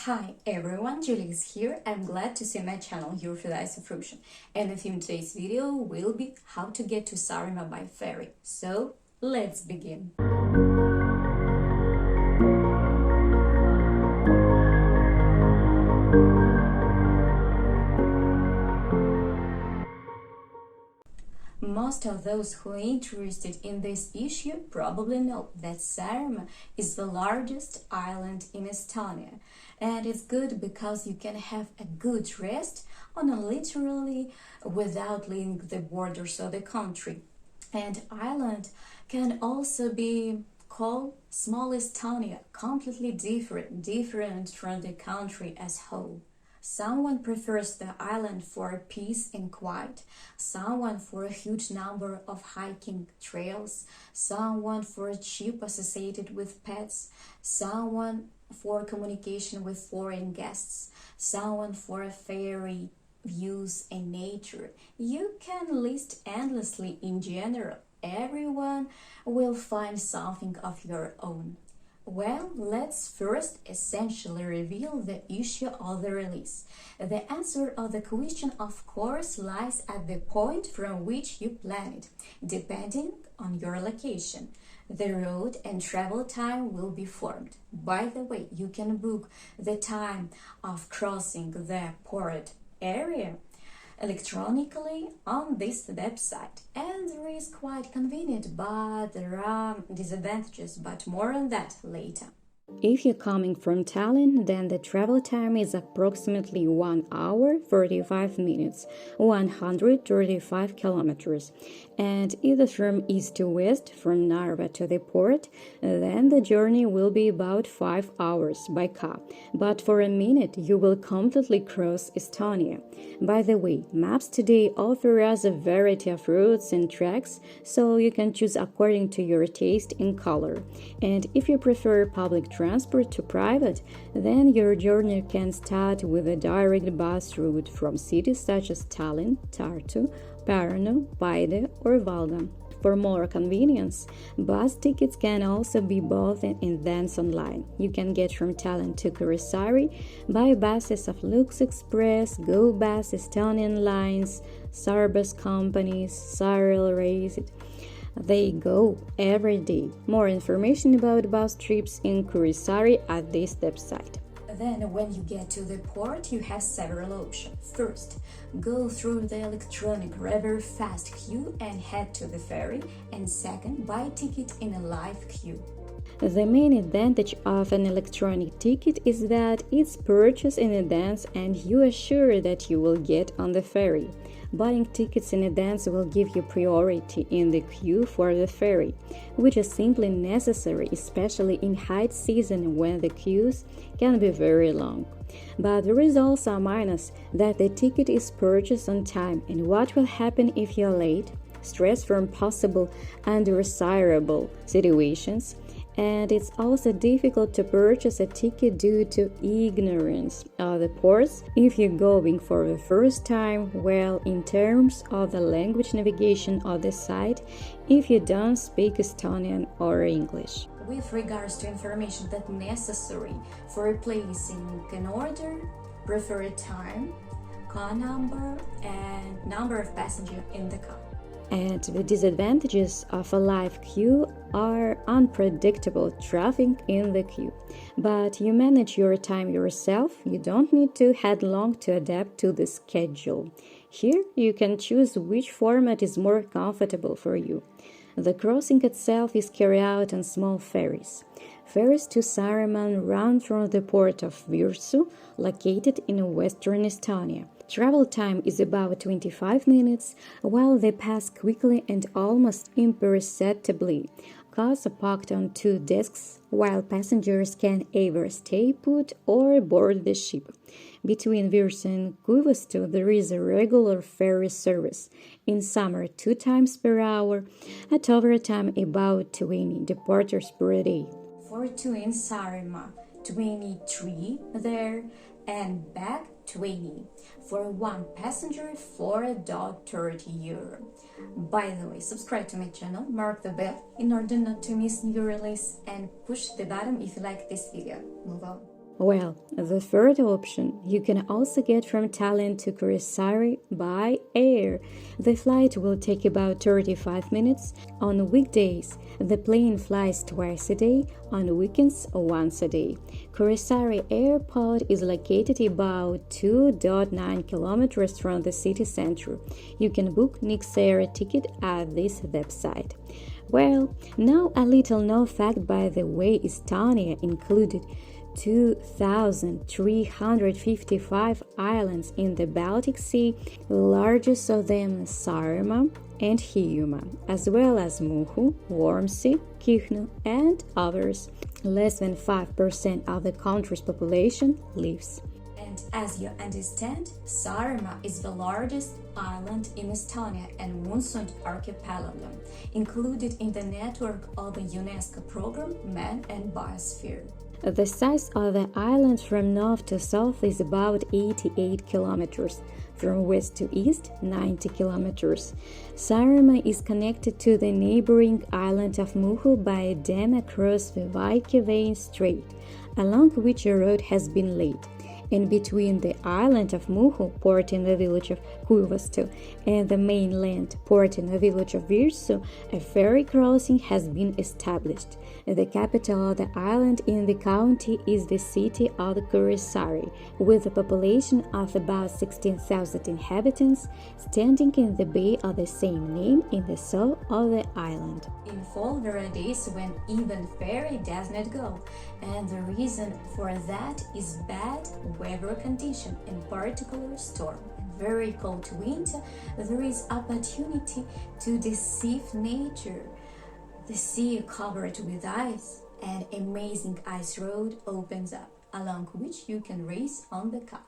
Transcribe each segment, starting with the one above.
Hi everyone, Julie is here. I'm glad to see my channel here for the solution. And the theme of today's video will be how to get to Saaremaa by ferry. So let's begin. Most of those who are interested in this issue probably know that Saaremaa is the largest island in Estonia, and it's good because you can have a good rest on a literally without leaving the borders of the country. And island can also be called small Estonia, completely different from the country as whole. Someone prefers the island for peace and quiet, someone for a huge number of hiking trails, someone for a trip associated with pets, someone for communication with foreign guests, someone for a ferry views and nature. You can list endlessly in general. Everyone will find something of your own. Well, let's first essentially reveal the issue of the release. The answer of the question, of course, lies at the point from which you plan it, depending on your location. The road and travel time will be formed. By the way, you can book the time of crossing the port area electronically on this website, and there is quite convenient, but there are disadvantages, but more on that later. If you're coming from Tallinn, then the travel time is approximately 1 hour 45 minutes, 135 kilometers. And either from east to west, from Narva to the port, then the journey will be about 5 hours by car. But for a minute, you will completely cross Estonia. By the way, maps today offer us a variety of routes and tracks, so you can choose according to your taste and color. And if you prefer public transport to private, then your journey can start with a direct bus route from cities such as Tallinn, Tartu, Pärnu, Paide or Valga. For more convenience, bus tickets can also be bought and then online. You can get from Tallinn to Kuressaare by buses of Lux Express, Go Bus, Estonian Lines, Sarbus companies, Saarel Raced. They go every day. More information about bus trips in Kuressaare at this website. Then, when you get to the port, you have several options. First, go through the electronic rather fast queue and head to the ferry. And second, buy a ticket in a live queue. The main advantage of an electronic ticket is that it's purchased in advance and you are sure that you will get on the ferry. Buying tickets in advance will give you priority in the queue for the ferry, which is simply necessary, especially in high season when the queues can be very long. But there is also a minus that the ticket is purchased on time, and what will happen if you're late? Stress from possible undesirable situations. And it's also difficult to purchase a ticket due to ignorance of the ports if you're going for the first time. Well, in terms of the language navigation of the site, if you don't speak Estonian or English. With regards to information that's necessary for placing an order, preferred time, car number, and number of passengers in the car. And the disadvantages of a live queue are unpredictable traffic in the queue. But you manage your time yourself, you don't need to headlong to adapt to the schedule. Here you can choose which format is more comfortable for you. The crossing itself is carried out on small ferries. Ferries to Saaremaa run from the port of Virtsu, located in western Estonia. Travel time is about 25 minutes, while they pass quickly and almost imperceptibly. Cars are parked on 2 desks, while passengers can either stay put or board the ship. Between Virtsu and Kuivastu, there is a regular ferry service. In summer, 2 times per hour, at overtime about 20 departures per day. For 2 in Saaremaa, 23 there, and back 20. For 1 passenger, €4.30. By the way, subscribe to my channel, mark the bell in order not to miss new release, and push the button if you like this video. Move on. Well, the third option you can also get from Tallinn to Kuressaare by air. The flight will take about 35 minutes. On weekdays, the plane flies twice a day, on weekends, once a day. Kuressaare Airport is located about 2.9 kilometers from the city center. You can book next air ticket at this website. Well, now a little known fact by the way, Estonia included 2,355 islands in the Baltic Sea, largest of them Saaremaa and Hiiumaa, as well as Muhu, Vormsi, Kihnu, and others. Less than 5% of the country's population lives. And as you understand, Saaremaa is the largest island in Estonia and Moonsund archipelago, included in the network of the UNESCO program Man and Biosphere. The size of the island from north to south is about 88 kilometers, from west to east 90 kilometers. Saaremaa is connected to the neighboring island of Muhu by a dam across the Vaikivane Strait, along which a road has been laid. And between the island of Muhu, port in the village of Kuivastu, and the mainland port in the village of Virsu, a ferry crossing has been established. The capital of the island in the county is the city of Kuressaare, with a population of about 16,000 inhabitants, standing in the bay of the same name in the south of the island. In fall, there are days when even ferry does not go, and the reason for that is bad weather condition, in particular storm. In very cold winter, there is opportunity to deceive nature. The sea covered with ice, and amazing ice road opens up, along which you can race on the car.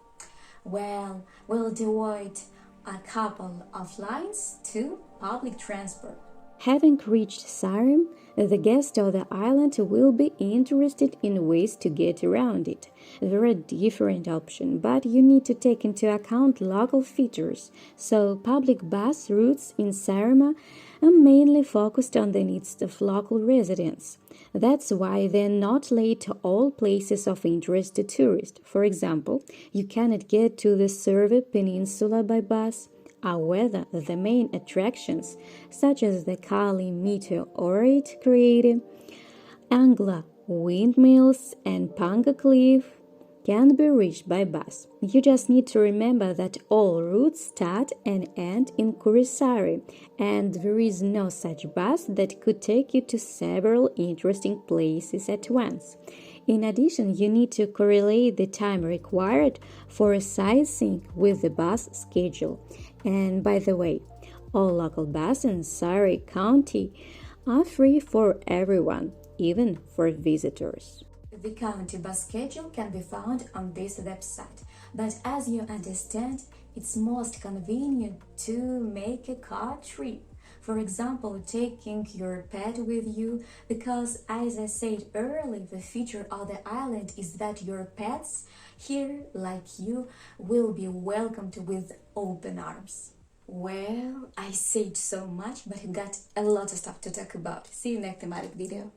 Well, we'll devote a couple of lines to public transport. Having reached Saaremaa, the guest of the island will be interested in ways to get around it. There are different options, but you need to take into account local features. So, public bus routes in Saaremaa are mainly focused on the needs of local residents. That's why they're not laid to all places of interest to tourists. For example, you cannot get to the Serve Peninsula by bus. However, the main attractions, such as the Kali meteorite crater, Angla windmills, and Panga Cliff, can be reached by bus. You just need to remember that all routes start and end in Kuressaare, and there is no such bus that could take you to several interesting places at once. In addition, you need to correlate the time required for sightseeing with the bus schedule. And by the way, all local buses in Surrey County are free for everyone, even for visitors. The county bus schedule can be found on this website, but as you understand, it's most convenient to make a car trip. For example, taking your pet with you, because as I said earlier, the feature of the island is that your pets here, like you, will be welcomed with open arms. Well, I said so much, but I got a lot of stuff to talk about. See you next thematic video.